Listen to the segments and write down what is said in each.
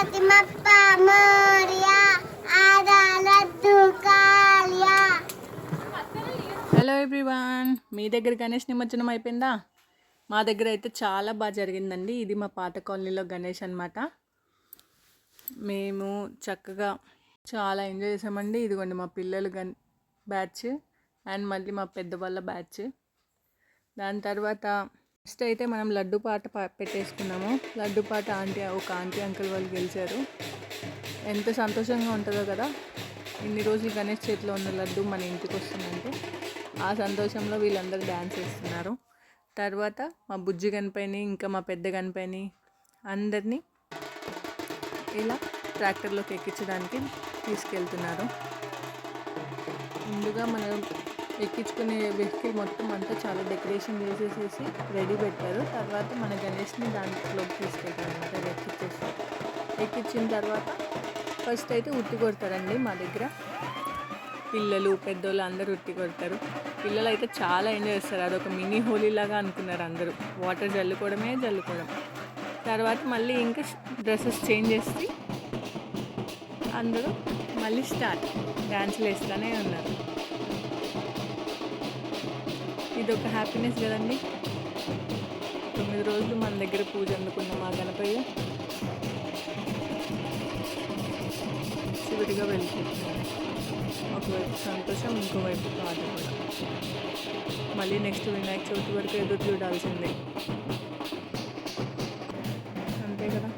Ganapati Bappa Morya ఆదాలద్దు కాలియా. Hello everyone, మీ దగ్గర గణేష్ నిమజ్జనం అయిపోయిందా? మా దగ్గర అయితే చాలా బాగా జరిగిందండి. ఇది మా పాత కాలనీలో గణేష్ అనమాట. మేము చక్కగా చాలా ఎంజాయ్ చేసామండి. ఇదిగోండి మా పిల్లలు బ్యాచ్ అండ్ మళ్ళీ మా పెద్దవాళ్ళ బ్యాచ్. దాని తర్వాత ఫస్ట్ అయితే మనం లడ్డు పాట పెట్టేసుకున్నాము. లడ్డు పాట ఒక ఆంటీ అంకుల్ వాళ్ళు గెలిచారు. ఎంత సంతోషంగా ఉంటుందో కదా, ఇన్ని రోజులు గణేష్ చేతిలో ఉన్న లడ్డు మన ఇంటికి వస్తుందంటే ఆ సంతోషంలో వీళ్ళందరూ డ్యాన్స్ చేస్తున్నారు. తర్వాత మా బుజ్జి గణపతిని ఇంకా మా పెద్ద గణపతిని అందరినీ ఇలా ట్రాక్టర్లోకి ఎక్కించడానికి తీసుకెళ్తున్నారు. ముందుగా మనం ఎక్కించుకునే వెహికల్ మొత్తం అంతా చాలా డెకరేషన్ చేసేసేసి రెడీ పెట్టారు. తర్వాత మన గణేష్ని దాంట్లోకి తీసుకెళ్తారు అనమాట. ఎక్కించిన తర్వాత ఫస్ట్ అయితే ఉట్టి కొడతారండి. మా దగ్గర పిల్లలు పెద్దోళ్ళు అందరూ ఉట్టి కొడతారు. పిల్లలు అయితే చాలా ఎంజాయ్ చేస్తారు. అదొక మినీ హోలీ లాగా అనుకున్నారు అందరూ. వాటర్ జల్లుకోవడం. తర్వాత మళ్ళీ ఇంకా డ్రెస్సెస్ చేంజ్ చేసి అందరూ మళ్ళీ స్టార్ట్ డ్యాన్స్లు వేస్తూనే ఉన్నారు. ఇది ఒక హ్యాపీనెస్ కదండి. 9 రోజులు మన దగ్గర పూజ అందుకున్నాం. మా గణపయ్య చివరిగా వెళ్ళిపోతున్నాను. ఒకవైపు సంతోషం, ఇంకోవైపు బాధ కూడా. మళ్ళీ నెక్స్ట్ వినాయక చవితి వరకు ఎదురు చూడాల్సిందే, అంతే కదా.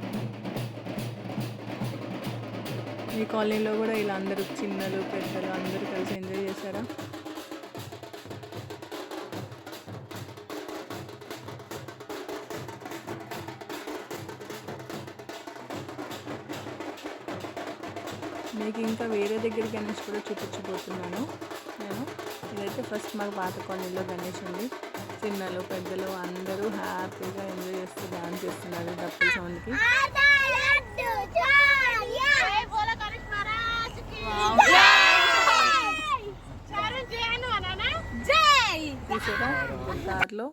ఈ కాలనీలో కూడా ఇలా అందరూ చిన్నలు పెద్దలు అందరూ కలిసి ఎంజాయ్ చేశారా? మీకు ఇంకా వేరే దగ్గర గణేష్ కూడా చూపించబోతున్నాను నేను. ఇదైతే ఫస్ట్ మాకు పాత కాలనీలో గణేష్ ఉంది. చిన్నలు పెద్దలు అందరూ హ్యాపీగా ఎంజాయ్ చేస్తూ డాన్స్ చేస్తున్నారు డప్పుల సౌండ్కి. చూసారా, దారిలో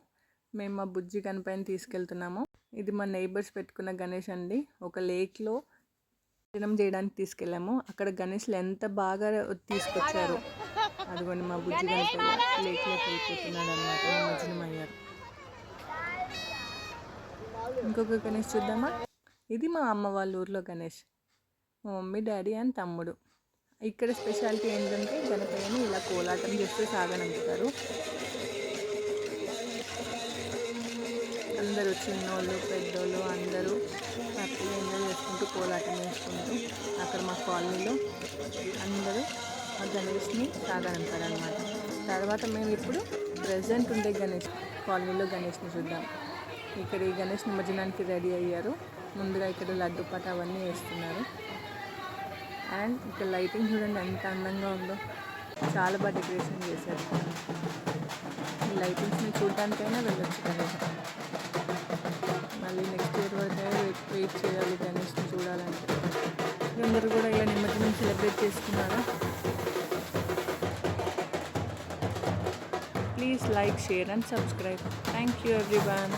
మేము మా బుజ్జి గణపతిని తీసుకెళ్తున్నాము. ఇది మా నైబర్స్ పెట్టుకున్న గణేష్ అండి. ఒక లేక్లో నిమజ్జనం చేయడానికి తీసుకెళ్ళాము. అక్కడ గణేష్లు ఎంత బాగా తీసుకొచ్చారు. అదిగోండి మా బుజ్జి గణపతి లేక్లోకి వెళ్ళిపోతున్నాడు అనమాట. నిమజ్జనం అయ్యారు. ఇంకొక గణేష్ చూద్దామా. ఇది మా అమ్మ వాళ్ళ ఊర్లో గణేష్. మా మమ్మీ డాడీ అండ్ తమ్ముడు. ఇక్కడ స్పెషాలిటీ ఏంటంటే గణపతిని ఇలా కోలాటం చేస్తూ సాగనంపుతారు. అందరూ చిన్నోళ్ళు పెద్దోళ్ళు అందరూ హ్యాపీగా ఎంజాయ్ చేసుకుంటూ కోలాటం వేసుకుంటూ అక్కడ మా కాలనీలో అందరూ ఆ గణేష్ని సాగనంపారు అనమాట. తర్వాత మేము ఇప్పుడు ప్రెజెంట్ ఉండే కాలనీలో గణేష్ని చూద్దాం. ఇక్కడ ఈ గణేష్ నిమజ్జనానికి రెడీ అయ్యారు. ముందుగా ఇక్కడ లడ్డు పాట అవన్నీ వేస్తున్నారు. అండ్ ఇక్కడ లైటింగ్ చూడండి ఎంత అందంగా ఉందో. చాలా బాగా డెకరేషన్ చేశారు. ఈ లైటింగ్స్ని చూడడానికైనా వెళ్ళొచ్చు గణేష్. మళ్ళీ నెక్స్ట్ ఇయర్ వరకు వెయిట్ చేయాలి గణేష్ని చూడాలంటే. అందరూ కూడా ఇలా నిమజ్జనం సెలబ్రేట్ చేసుకున్నారా? Please like, share and subscribe. Thank you everyone.